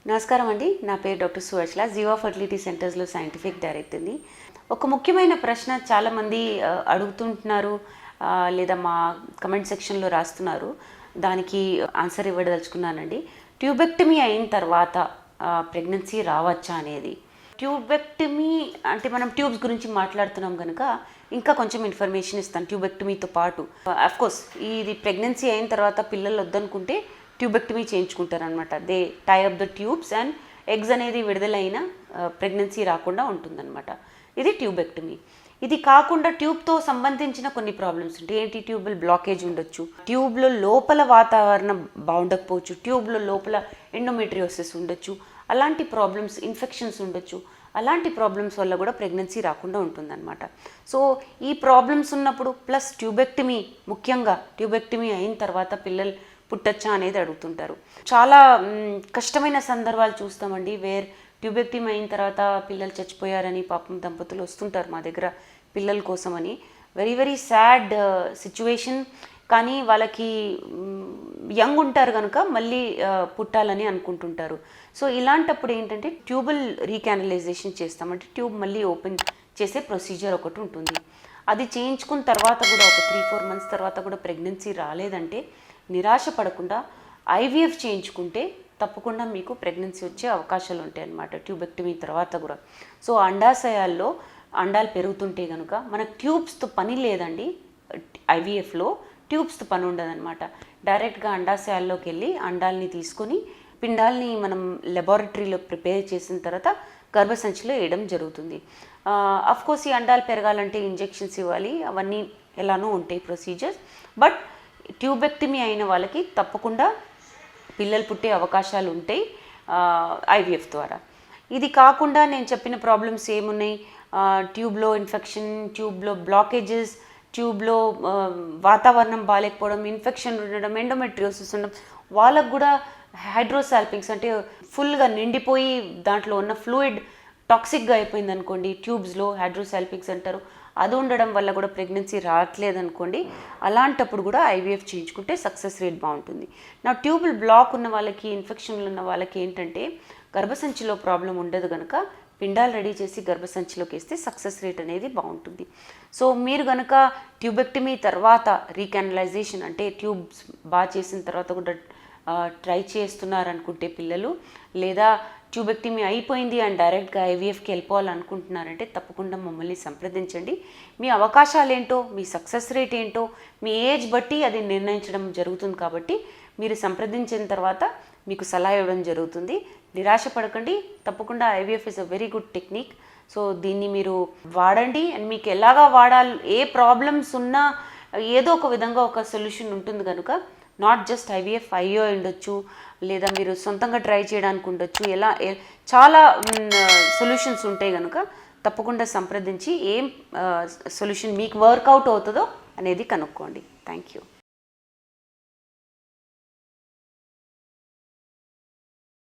నమస్కారం అండి. నా పేరు డాక్టర్ సువర్చల, జీవా ఫర్టిలిటీ సెంటర్స్లో సైంటిఫిక్ డైరెక్టర్ని. ఒక ముఖ్యమైన ప్రశ్న చాలామంది అడుగుతుంటున్నారు, లేదా మా కమెంట్ సెక్షన్లో రాస్తున్నారు. దానికి ఆన్సర్ ఇవ్వదలుచుకున్నానండి. ట్యూబెక్టమీ అయిన తర్వాత ప్రెగ్నెన్సీ రావచ్చా అనేది. ట్యూబెక్టమీ అంటే మనం ట్యూబ్స్ గురించి మాట్లాడుతున్నాం కనుక ఇంకా కొంచెం ఇన్ఫర్మేషన్ ఇస్తాను ట్యూబెక్టమీతో పాటు. అఫ్కోర్స్ ఇది ప్రెగ్నెన్సీ అయిన తర్వాత పిల్లలు వద్దనుకుంటే ట్యూబెక్టమీ చేయించుకుంటారనమాట. They tie up the tubes and eggs అనేది విడుదలైన ప్రెగ్నెన్సీ రాకుండా ఉంటుందన్నమాట. ఇది ట్యూబెక్టమీ. ఇది కాకుండా ట్యూబ్తో సంబంధించిన కొన్ని ప్రాబ్లమ్స్ ఉంటాయి. ఏంటి? ట్యూబుల్ బ్లాకేజ్ ఉండొచ్చు, ట్యూబ్లో లోపల వాతావరణం బాగుండకపోవచ్చు, ట్యూబ్లో లోపల ఎండోమెట్రియోసిస్ ఉండొచ్చు, అలాంటి ప్రాబ్లమ్స్, ఇన్ఫెక్షన్స్ ఉండొచ్చు. అలాంటి ప్రాబ్లమ్స్ వల్ల కూడా ప్రెగ్నెన్సీ రాకుండా ఉంటుందన్నమాట. సో ఈ ప్రాబ్లమ్స్ ఉన్నప్పుడు ప్లస్ ట్యూబెక్టమీ, ముఖ్యంగా ట్యూబెక్టమీ అయిన తర్వాత పిల్లలు పుట్టచ్చా అనేది అడుగుతుంటారు. చాలా కష్టమైన సందర్భాలు చూస్తామండి, వేర్ ట్యూబెక్టమీ అయిన తర్వాత పిల్లలు చచ్చిపోయారని పాపం దంపతులు వస్తుంటారు మా దగ్గర పిల్లల కోసమని. Very very sad situation. కానీ వాళ్ళకి యంగ్ ఉంటారు కనుక మళ్ళీ పుట్టాలని అనుకుంటుంటారు. సో ఇలాంటప్పుడు ఏంటంటే ట్యూబల్ రీకానలైజేషన్ చేస్తామంటే ట్యూబ్ మళ్ళీ ఓపెన్ చేసే ప్రొసీజర్ ఒకటి ఉంటుంది. అది చేయించుకున్న తర్వాత కూడా ఒక 3-4 months తర్వాత కూడా ప్రెగ్నెన్సీ రాలేదంటే నిరాశ పడకుండా ఐవీఎఫ్ చేయించుకుంటే తప్పకుండా మీకు ప్రెగ్నెన్సీ వచ్చే అవకాశాలు ఉంటాయి అన్నమాట ట్యూబెక్టమీ తర్వాత కూడా. సో అండాశయాల్లో అండాలు పెరుగుతుంటే కనుక మనకు ట్యూబ్స్తో పని లేదండి. ఐవీఎఫ్లో ట్యూబ్స్తో పని ఉండదన్నమాట. డైరెక్ట్గా అండాశయాల్లోకి వెళ్ళి అండాలని తీసుకొని పిండాల్ని మనం లెబారెటరీలో ప్రిపేర్ చేసిన తర్వాత గర్భసంచిలో వేయడం జరుగుతుంది. అఫ్కోర్స్ ఈ అండాలు పెరగాలంటే ఇంజెక్షన్స్ ఇవ్వాలి, అవన్నీ ఎలానో ఉంటాయి ప్రొసీజర్స్. బట్ ట్యూబెక్టమీ అయిన వాళ్ళకి తప్పకుండా పిల్లలు పుట్టే అవకాశాలు ఉంటాయి ఐవీఎఫ్ ద్వారా. ఇది కాకుండా నేను చెప్పిన ప్రాబ్లమ్స్ ఏమున్నాయి? ట్యూబ్లో ఇన్ఫెక్షన్, ట్యూబ్లో బ్లాకేజెస్, ట్యూబ్లో వాతావరణం బాగాలేకపోవడం, ఇన్ఫెక్షన్ ఉండడం, ఎండోమెట్రియోసిస్ ఉండడం, వాళ్ళకు కూడా హైడ్రోసాల్పింగ్స్ అంటే ఫుల్గా నిండిపోయి దాంట్లో ఉన్న ఫ్లూయిడ్ టాక్సిక్గా అయిపోయింది అనుకోండి, ట్యూబ్స్లో హైడ్రోసాల్పింగ్స్ అంటారు. అది ఉండడం వల్ల కూడా ప్రెగ్నెన్సీ రావట్లేదు అనుకోండి, అలాంటప్పుడు కూడా ఐవీఎఫ్ చేయించుకుంటే సక్సెస్ రేట్ బాగుంటుంది. నా ట్యూబుల్ బ్లాక్ ఉన్న వాళ్ళకి, ఇన్ఫెక్షన్లు ఉన్న వాళ్ళకి ఏంటంటే గర్భసంచిలో ప్రాబ్లం ఉండదు కనుక పిండాలు రెడీ చేసి గర్భసంచిలోకి వేస్తే సక్సెస్ రేట్ అనేది బాగుంటుంది. సో మీరు కనుక ట్యూబెక్టమీ తర్వాత రీకానలైజేషన్ అంటే ట్యూబ్స్ బాగా చేసిన తర్వాత కూడా ట్రై చేస్తున్నారనుకుంటే పిల్లలు, లేదా ట్యూబెక్టమీ అయిపోయింది అండ్ డైరెక్ట్గా ఐవీఎఫ్కి వెళ్ళిపోవాలనుకుంటున్నారంటే తప్పకుండా మమ్మల్ని సంప్రదించండి. మీ అవకాశాలు ఏంటో, మీ సక్సెస్ రేట్ ఏంటో మీ ఏజ్ బట్టి అది నిర్ణయించడం జరుగుతుంది. కాబట్టి మీరు సంప్రదించిన తర్వాత మీకు సలహా ఇవ్వడం జరుగుతుంది. నిరాశ పడకండి, తప్పకుండా IVF is a very good technique. So దీన్ని మీరు వాడండి. అండ్ మీకు ఎలాగా వాడాలి, ఏ ప్రాబ్లమ్స్ ఉన్నా ఏదో ఒక విధంగా ఒక సొల్యూషన్ ఉంటుంది కనుక నాట్ జస్ట్ ఐవీఎఫ్ అయ్యో ఉండొచ్చు, లేదా మీరు సొంతంగా ట్రై చేయడానికి ఉండొచ్చు, చాలా సొల్యూషన్స్ ఉంటాయి కనుక తప్పకుండా సంప్రదించి ఏం సొల్యూషన్ మీకు వర్కౌట్ అవుతుందో అనేది కనుక్కోండి. Thank you.